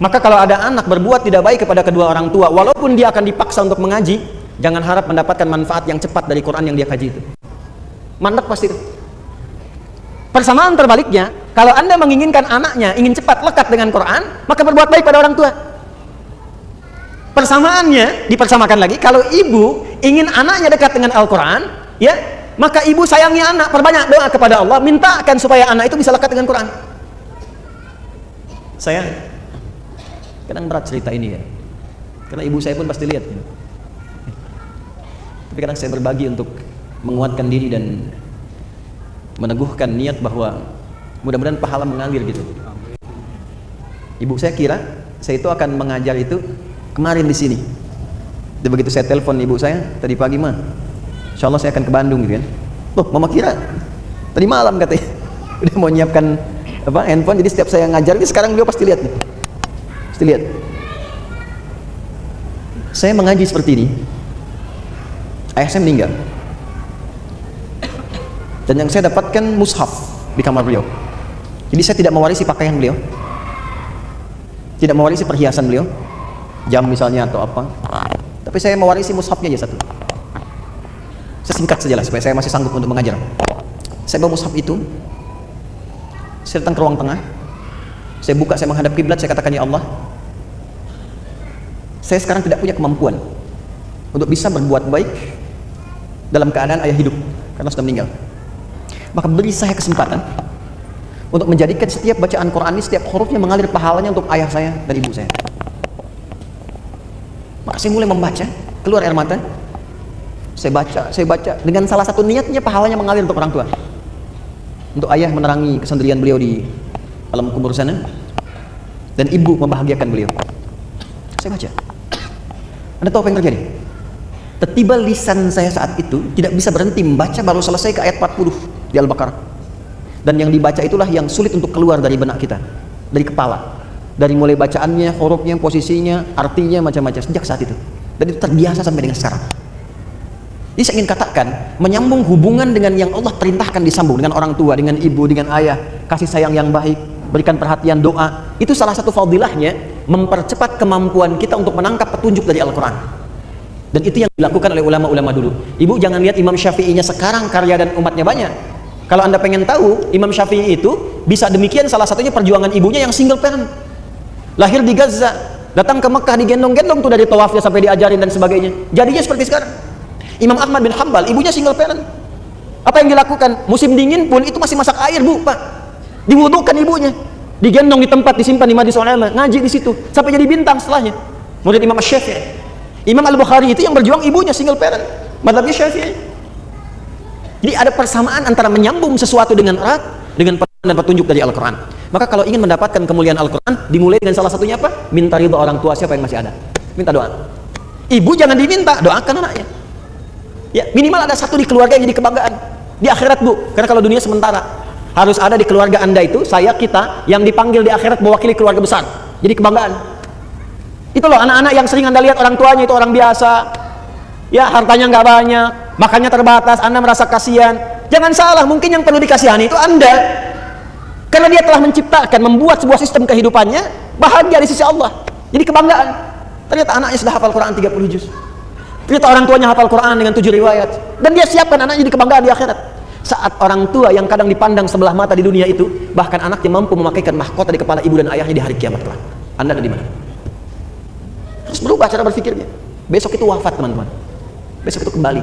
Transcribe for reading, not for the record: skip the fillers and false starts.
Maka kalau ada anak berbuat tidak baik kepada kedua orang tua, walaupun dia akan dipaksa untuk mengaji, jangan harap mendapatkan manfaat yang cepat dari Quran yang dia kaji itu. Mandek pasti itu. Persamaan terbaliknya, kalau Anda menginginkan anaknya ingin cepat lekat dengan Quran, maka berbuat baik pada orang tua. Persamaannya dipersamakan lagi, kalau ibu ingin anaknya dekat dengan Al-Quran, ya, maka ibu sayangi anak, perbanyak doa kepada Allah, mintakan supaya anak itu bisa lekat dengan Quran. Saya kadang berat cerita ini ya, karena ibu saya pun pasti lihat gitu. Tapi kadang saya berbagi untuk menguatkan diri dan meneguhkan niat bahwa mudah-mudahan pahala mengalir gitu. Ibu saya kira saya itu akan mengajar itu kemarin di sini. Dan begitu saya telepon ibu saya tadi pagi, mah, insya Allah saya akan ke Bandung gitu kan. Loh, mama kira tadi malam katanya udah mau nyiapkan handphone, jadi setiap saya ngajar ini sekarang beliau pasti lihat nih. Pasti lihat. Saya mengaji seperti ini. Ayah saya meninggal. Dan yang saya dapatkan mushaf di kamar beliau. Jadi saya tidak mewarisi pakaian beliau, tidak mewarisi perhiasan beliau, jam misalnya atau apa, tapi saya mewarisi mushafnya aja satu. Saya singkat sajalah supaya saya masih sanggup untuk mengajar. Saya bawa mushaf itu, saya datang ke ruang tengah, saya buka, saya menghadap kiblat, saya katakan, ya Allah, saya sekarang tidak punya kemampuan untuk bisa berbuat baik dalam keadaan ayah hidup karena sudah meninggal. Maka beri saya kesempatan untuk menjadikan setiap bacaan Quran ini, setiap hurufnya mengalir pahalanya untuk ayah saya dan ibu saya. Maka saya mulai membaca, keluar air mata. Saya baca dengan salah satu niatnya pahalanya mengalir untuk orang tua, untuk ayah menerangi kesendirian beliau di alam kubur sana, dan ibu membahagiakan beliau. Saya baca. Anda tahu apa yang terjadi? Tiba-tiba lisan saya saat itu tidak bisa berhenti membaca, baru selesai ke ayat 40 di Al-Baqarah. Dan yang dibaca itulah yang sulit untuk keluar dari benak kita, dari kepala, dari mulai bacaannya, hurufnya, posisinya, artinya, macam-macam, sejak saat itu. Dan itu terbiasa sampai dengan sekarang. Jadi saya ingin katakan, menyambung hubungan dengan yang Allah perintahkan disambung, dengan orang tua, dengan ibu, dengan ayah, kasih sayang yang baik, berikan perhatian, doa, itu salah satu fadilahnya, mempercepat kemampuan kita untuk menangkap petunjuk dari Al-Quran. Dan itu yang dilakukan oleh ulama-ulama dulu. Ibu jangan lihat Imam Syafi'inya sekarang karya dan umatnya banyak. Kalau Anda pengen tahu, Imam Syafi'i itu bisa demikian, salah satunya perjuangan ibunya yang single parent. Lahir di Gaza, datang ke Mekah, digendong-gendong tuh dari tawafnya sampai diajarin dan sebagainya. Jadinya seperti sekarang. Imam Ahmad bin Hanbal, ibunya single parent. Apa yang dilakukan? Musim dingin pun itu masih masak air, Bu, Pak. Diwudukan ibunya. Digendong di tempat, disimpan di Majlis Ulama, ngaji di situ sampai jadi bintang setelahnya. Murid Imam Syafi'i. Imam Al-Bukhari itu yang berjuang ibunya single parent, mazhabnya Syafi'i. Jadi ada persamaan antara menyambung sesuatu dengan erat dengan petunjuk dari Al-Quran. Maka kalau ingin mendapatkan kemuliaan Al-Quran, dimulai dengan salah satunya apa? Minta ridho orang tua siapa yang masih ada. Minta doa. Ibu jangan diminta, doakan anaknya. Ya, minimal ada satu di keluarga yang jadi kebanggaan. Di akhirat, Bu, karena kalau dunia sementara, harus ada di keluarga Anda itu, saya, kita, yang dipanggil di akhirat mewakili keluarga besar. Jadi kebanggaan. Itu loh anak-anak yang sering Anda lihat orang tuanya itu orang biasa, ya hartanya nggak banyak, makannya terbatas, Anda merasa kasihan. Jangan salah, mungkin yang perlu dikasihani itu Anda, karena dia telah menciptakan, membuat sebuah sistem kehidupannya bahagia di sisi Allah. Jadi kebanggaan. Ternyata anaknya sudah hafal Quran 30 juz. Ternyata orang tuanya hafal Quran dengan 7 riwayat, dan dia siapkan anaknya jadi kebanggaan di akhirat. Saat orang tua yang kadang dipandang sebelah mata di dunia itu, bahkan anaknya mampu memakaikan mahkota di kepala ibu dan ayahnya di hari kiamat kelak. Anda ada di mana? Harus berubah cara berpikirnya. Besok itu wafat, teman-teman. Besok itu kembali.